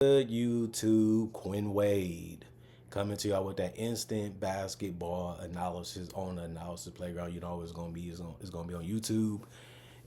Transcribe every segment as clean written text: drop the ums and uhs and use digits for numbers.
Good YouTube, Quinn Wade coming to y'all with that instant basketball analysis on the analysis playground. You know it's gonna be on YouTube,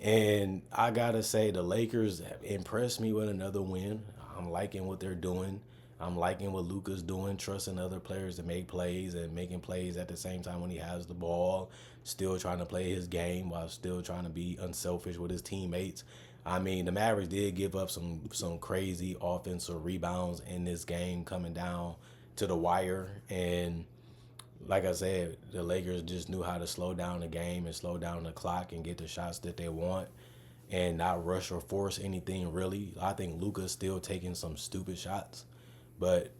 and I gotta say the Lakers have impressed me with another win. I'm liking what they're doing. I'm liking what Luka's doing, trusting other players to make plays and making plays at the same time when he has the ball. Still trying to play his game while still trying to be unselfish with his teammates. I mean, the Mavericks did give up some crazy offensive rebounds in this game coming down to the wire, and like I said, the Lakers just knew how to slow down the game and slow down the clock and get the shots that they want and not rush or force anything really. I think Luka's still taking some stupid shots, but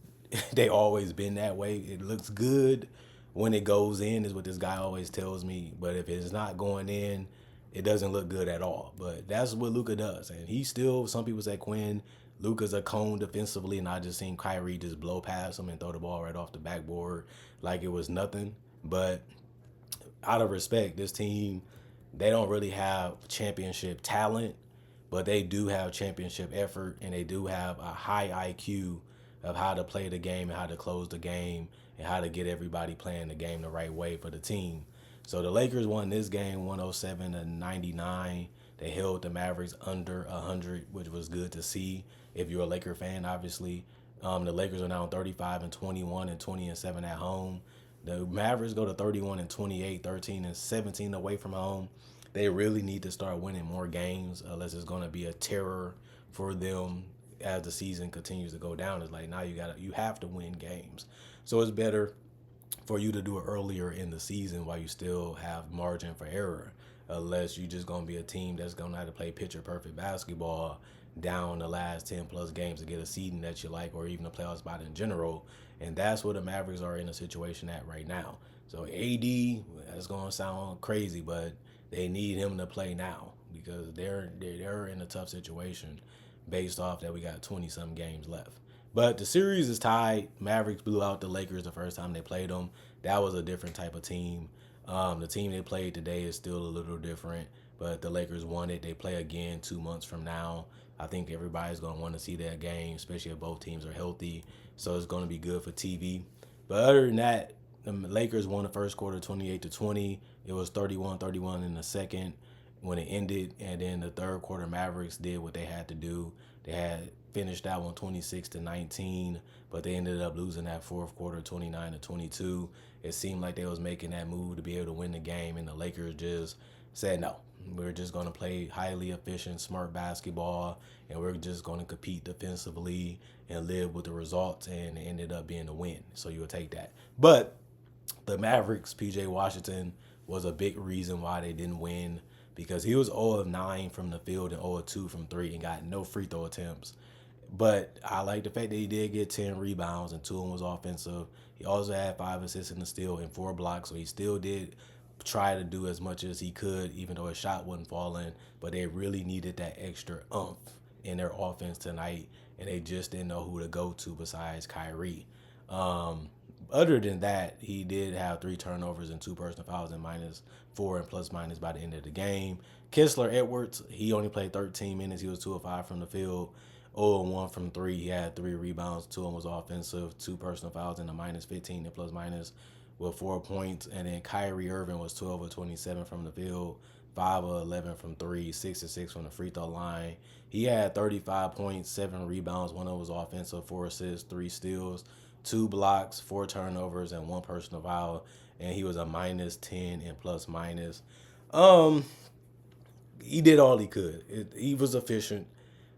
they always been that way. It looks good when it goes in, is what this guy always tells me. But if it's not going in, it doesn't look good at all. But that's what Luka does, and he still. Some people say Quinn, Luka's a cone defensively, and I just seen Kyrie just blow past him and throw the ball right off the backboard like it was nothing. But out of respect, this team, they don't really have championship talent, but they do have championship effort, and they do have a high IQ of how to play the game and how to close the game and how to get everybody playing the game the right way for the team. So the Lakers won this game 107-99. They held the Mavericks under 100, which was good to see if you're a Laker fan, obviously. The Lakers are now 35-21 and 20-7 at home. The Mavericks go to 31-28, 13-17 away from home. They really need to start winning more games, unless it's going to be a terror for them as the season continues to go down. It's like now you have to win games. So it's better for you to do it earlier in the season while you still have margin for error, unless you're just going to be a team that's going to have to play picture perfect basketball down the last 10 plus games to get a seeding that you like, or even a playoff spot in general. And that's where the Mavericks are in a situation at right now. So AD, that's going to sound crazy, but they need him to play now because they're in a tough situation based off that we got 20 some games left. But the series is tied. Mavericks blew out the Lakers the first time they played them. That was a different type of team. The team they played today is still a little different, but the Lakers won it. They play again 2 months from now. I think everybody's going to want to see that game, especially if both teams are healthy. So it's going to be good for TV. But other than that, the Lakers won the first quarter 28-20. It was 31-31 in the second when it ended, and then the third quarter Mavericks did what they had to do. They had finished that one 26-19, but they ended up losing that fourth quarter 29-22. It seemed like they was making that move to be able to win the game, and the Lakers just said no. We're just going to play highly efficient, smart basketball, and we're just going to compete defensively and live with the results, and it ended up being a win. So you'll take that. But the Mavericks, PJ Washington, was a big reason why they didn't win, because he was 0 of 9 from the field and 0 of 2 from 3 and got no free throw attempts. But I like the fact that he did get 10 rebounds and 2 of them was offensive. He also had 5 assists in the steal and 4 blocks, so he still did try to do as much as he could, even though his shot wasn't falling. But they really needed that extra oomph in their offense tonight, and they just didn't know who to go to besides Kyrie. Other than that, he did have 3 turnovers and 2 personal fouls and -4 and plus minus by the end of the game. Kessler Edwards, he only played 13 minutes. He was 2 of 5 from the field, 0 of 1 from 3. He had 3 rebounds, 2 of them was offensive, 2 personal fouls, and a -15 and plus minus with 4 points. And then Kyrie Irving was 12 of 27 from the field, 5 of 11 from 3, 6 of 6 from the free throw line. He had 35 points, 7 rebounds, 1 of them was offensive, 4 assists, 3 steals, 2 blocks, 4 turnovers, and 1 personal foul. And he was a -10 and plus minus. Um, he did all he could. He was efficient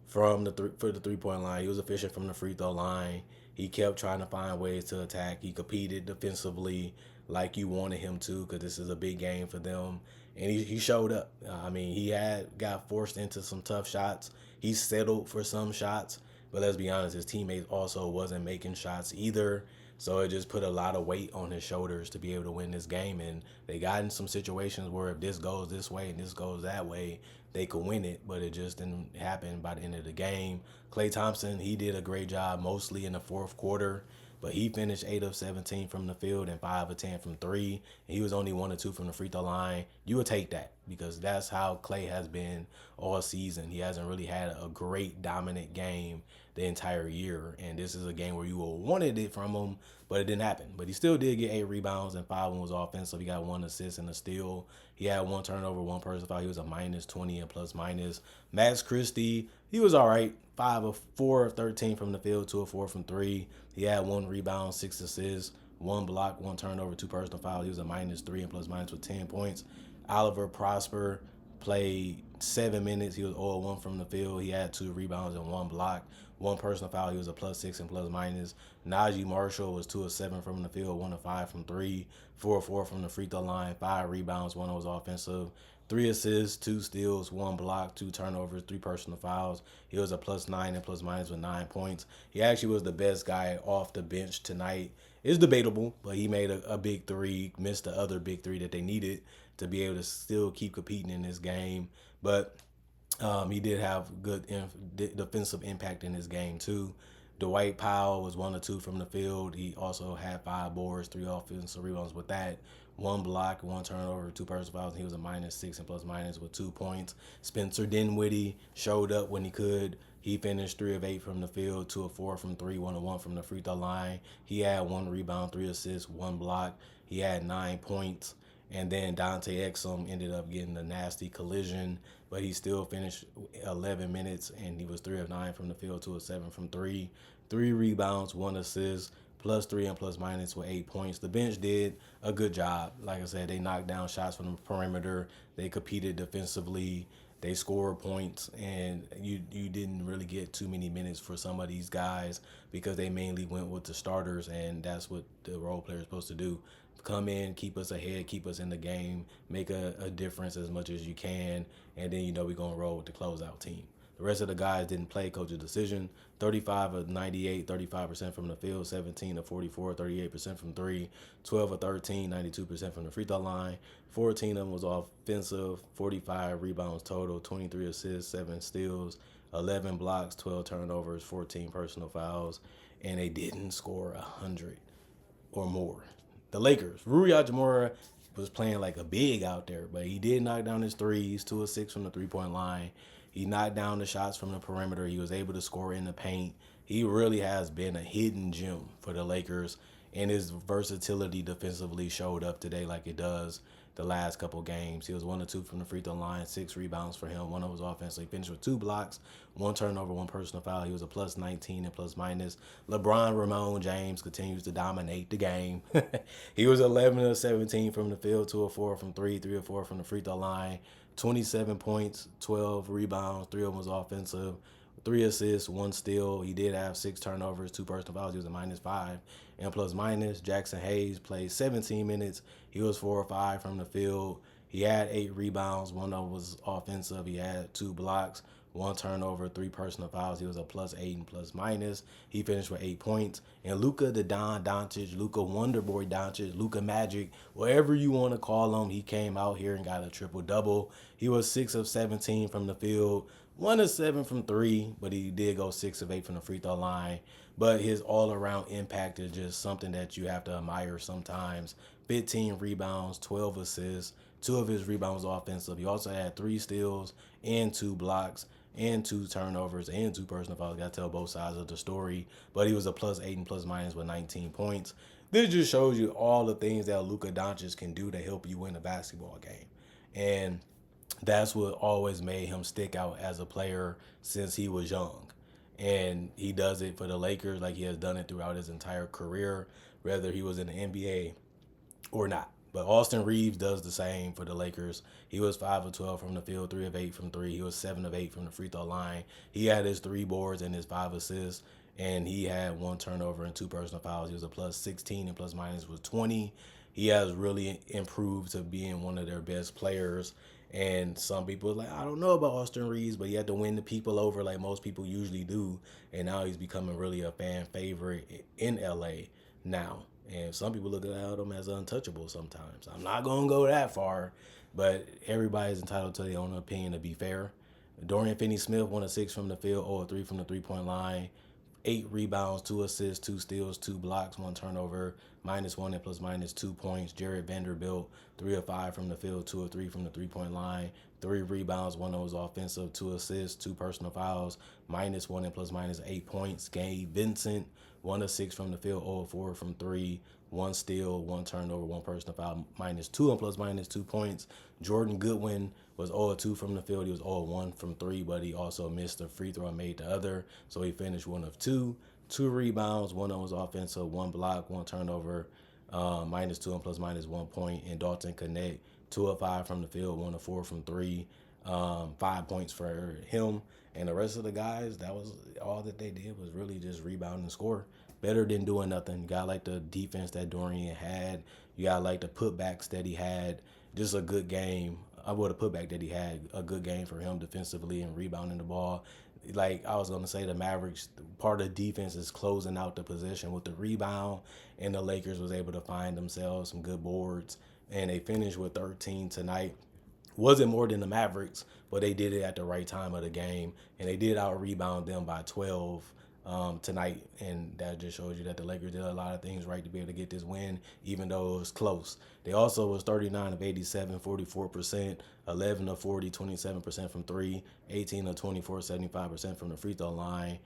from for the 3 point line. He was efficient from the free throw line. He kept trying to find ways to attack. He competed defensively like you wanted him to, because this is a big game for them. And he showed up. I mean, he got forced into some tough shots. He settled for some shots. But let's be honest, his teammates also wasn't making shots either. So it just put a lot of weight on his shoulders to be able to win this game. And they got in some situations where if this goes this way and this goes that way, they could win it. But it just didn't happen by the end of the game. Klay Thompson, he did a great job mostly in the fourth quarter. But he finished 8 of 17 from the field and 5 of 10 from 3. And he was only 1 or 2 from the free throw line. You would take that, because that's how Klay has been all season. He hasn't really had a great dominant game the entire year. And this is a game where you wanted it from him, but it didn't happen. But he still did get 8 rebounds and 5 of them was offensive. He got 1 assist and a steal. He had 1 turnover, 1 personal foul. He was a minus 20 and plus minus. Max Christie, he was all right. 5 of 4 of 13 from the field, 2 of 4 from 3. He had 1 rebound, 6 assists, 1 block, 1 turnover, 2 personal fouls. He was a minus 3 and plus minus with 10 points. Oliver Prosper played 7 minutes. He was 0-1 from the field. He had 2 rebounds and 1 block, 1 personal foul. He was a plus 6 and plus minus. Najee Marshall was 2 of 7 from the field, 1 of 5 from 3, 4 of 4 from the free throw line, 5 rebounds, 1 was offensive. 3 assists, 2 steals, 1 block, 2 turnovers, 3 personal fouls. He was a plus 9 and plus minus with 9 points. He actually was the best guy off the bench tonight. It's debatable, but he made a big 3, missed the other big 3 that they needed to be able to still keep competing in this game. But he did have good defensive impact in this game too. Dwight Powell was 1 of 2 from the field. He also had 5 boards, 3 offensive rebounds with that. 1 block, 1 turnover, 2 personal fouls. He was a minus 6 and plus minus with 2 points. Spencer Dinwiddie showed up when he could. He finished 3 of 8 from the field, 2 of 4 from 3, 1 of 1 from the free throw line. He had 1 rebound, 3 assists, 1 block. He had 9 points. And then Dante Exum ended up getting a nasty collision, but he still finished 11 minutes, and he was 3 of 9 from the field, 2 of 7 from 3. 3 rebounds, 1 assist, plus 3 and plus minus with 8 points. The bench did a good job. Like I said, they knocked down shots from the perimeter. They competed defensively. They scored points, and you didn't really get too many minutes for some of these guys because they mainly went with the starters, and that's what the role player is supposed to do. Come in, keep us ahead, keep us in the game, make a difference as much as you can, and then we're going to roll with the closeout team. The rest of the guys didn't play. Coach's decision. 35 of 98, 35% from the field, 17 of 44, 38% from 3, 12 of 13, 92% from the free throw line. 14 of them was offensive, 45 rebounds total, 23 assists, 7 steals, 11 blocks, 12 turnovers, 14 personal fouls, and they didn't score 100 or more. The Lakers, Rui Hachimura was playing like a big out there, but he did knock down his threes, 2 of 6 from the three-point line. He knocked down the shots from the perimeter. He was able to score in the paint. He really has been a hidden gem for the Lakers, and his versatility defensively showed up today like it does the last couple games. He was 1 of 2 from the free throw line, 6 rebounds for him. 1 of was offensive. He finished with 2 blocks, 1 turnover, 1 personal foul. He was a plus 19 and plus minus. LeBron Ramon James continues to dominate the game. He was 11 of 17 from the field, 2 of 4 from 3, 3 of 4 from the free throw line. 27 points, 12 rebounds, 3 of them was offensive, 3 assists, 1 steal. He did have 6 turnovers, 2 personal fouls. He was a minus 5 and plus minus. Jackson Hayes played 17 minutes. He was 4 or 5 from the field. He had 8 rebounds. 1 of them was offensive. He had 2 blocks, 1 turnover, 3 personal fouls. He was a plus 8 and plus minus. He finished with 8 points. And Luka the Don Doncic, Luka Wonderboy Doncic, Luka Magic, whatever you want to call him, he came out here and got a triple-double. He was 6 of 17 from the field, 1 of 7 from 3, but he did go 6 of 8 from the free throw line. But his all-around impact is just something that you have to admire sometimes. 15 rebounds, 12 assists, 2 of his rebounds offensive. He also had 3 steals and 2 blocks and 2 turnovers and 2 personal fouls. Got to tell both sides of the story. But he was a plus 8 and plus minus with 19 points. This just shows you all the things that Luka Doncic can do to help you win a basketball game. And that's what always made him stick out as a player since he was young. And he does it for the Lakers like he has done it throughout his entire career, whether he was in the NBA or not. But Austin Reeves does the same for the Lakers. He was 5 of 12 from the field, 3 of 8 from 3. He was 7 of 8 from the free throw line. He had his 3 boards and his 5 assists, and he had 1 turnover and 2 personal fouls. He was a plus 16 and plus minus was 20. He has really improved to being one of their best players. And some people are like, I don't know about Austin Reeves, but he had to win the people over like most people usually do. And now he's becoming really a fan favorite in LA now. And some people look at him as untouchable sometimes. I'm not going to go that far, but everybody's entitled to their own opinion to be fair. Dorian Finney-Smith, 1 of 6 from the field, 0 of 3 from the three-point line. 8 rebounds, 2 assists, 2 steals, 2 blocks, 1 turnover, -1 and +/- 2 points. Jared Vanderbilt, 3 of 5 from the field, 2 of 3 from the 3-point line, 3 rebounds, 1 of those offensive, 2 assists, 2 personal fouls, -1 and +/- 8 points. Gabe Vincent, 1 of 6 from the field, 0 of 4 from 3, 1 steal, 1 turnover, 1 personal foul, -2 and +/- 2 points. Jordan Goodwin was 0 of 2 from the field. He was 0 of 1 from 3, but he also missed a free throw and made the other. So he finished 1 of 2. 2 rebounds, 1 of them was offensive, 1 block, 1 turnover, -2 and +/- 1 point. And Dalton Connect, 2 of 5 from the field, 1 of 4 from 3, 5 points for him. And the rest of the guys, that was all that they did was really just rebound and score. Better than doing nothing. You got like the defense that Dorian had. You got like the putbacks that he had. Just a good game. I would have put back that he had a good game for him defensively and rebounding the ball. Like I was gonna say, the Mavericks part of defense is closing out the possession with the rebound, and the Lakers was able to find themselves some good boards, and they finished with 13 tonight. Wasn't more than the Mavericks, but they did it at the right time of the game, and they did out rebound them by 12 tonight, and that just shows you that the Lakers did a lot of things right to be able to get this win, even though it was close. They also was 39 of 87, 44%, 11 of 40, 27% from 3, 18 of 24, 75% from the free throw line,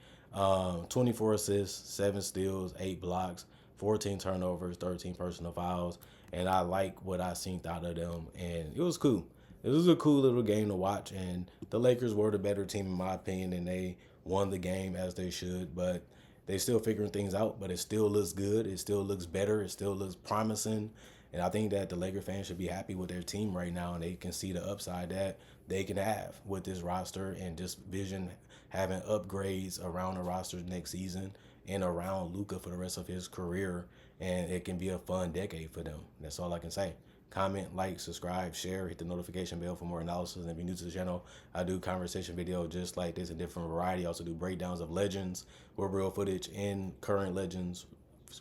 24 assists, 7 steals, 8 blocks, 14 turnovers, 13 personal fouls, and I like what I seen out of them, and it was cool. It was a cool little game to watch, and the Lakers were the better team in my opinion, and they won the game as they should, but they still figuring things out, but it still looks good. It still looks better. It still looks promising. And I think that the Laker fans should be happy with their team right now, and they can see the upside that they can have with this roster and just vision having upgrades around the roster next season and around Luka for the rest of his career. And it can be a fun decade for them. That's all I can say. Comment, like, subscribe, share, hit the notification bell for more analysis. And if you're new to the channel, I do conversation videos just like this in different variety. I also do breakdowns of legends with real footage and current legends,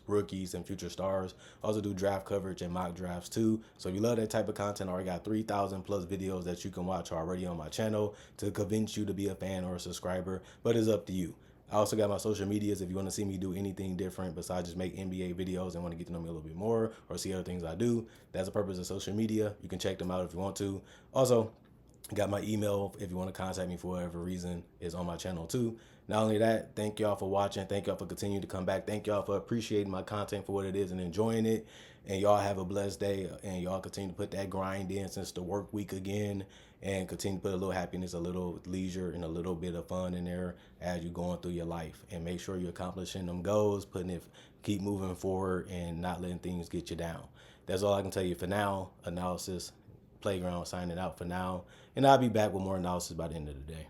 rookies, and future stars. I also do draft coverage and mock drafts too. So if you love that type of content, I already got 3,000 plus videos that you can watch already on my channel to convince you to be a fan or a subscriber, but it's up to you. I also got my social medias if you want to see me do anything different besides just make NBA videos and want to get to know me a little bit more or see other things I do. That's the purpose of social media. You can check them out if you want to. Also, got my email if you want to contact me for whatever reason is on my channel too. Not only that, thank y'all for watching. Thank y'all for continuing to come back. Thank y'all for appreciating my content for what it is and enjoying it. And y'all have a blessed day. And y'all continue to put that grind in since the work week again. And continue to put a little happiness, a little leisure, and a little bit of fun in there as you're going through your life. And make sure you're accomplishing them goals, keep moving forward and not letting things get you down. That's all I can tell you for now. Analysis Playground signing out for now. And I'll be back with more analysis by the end of the day.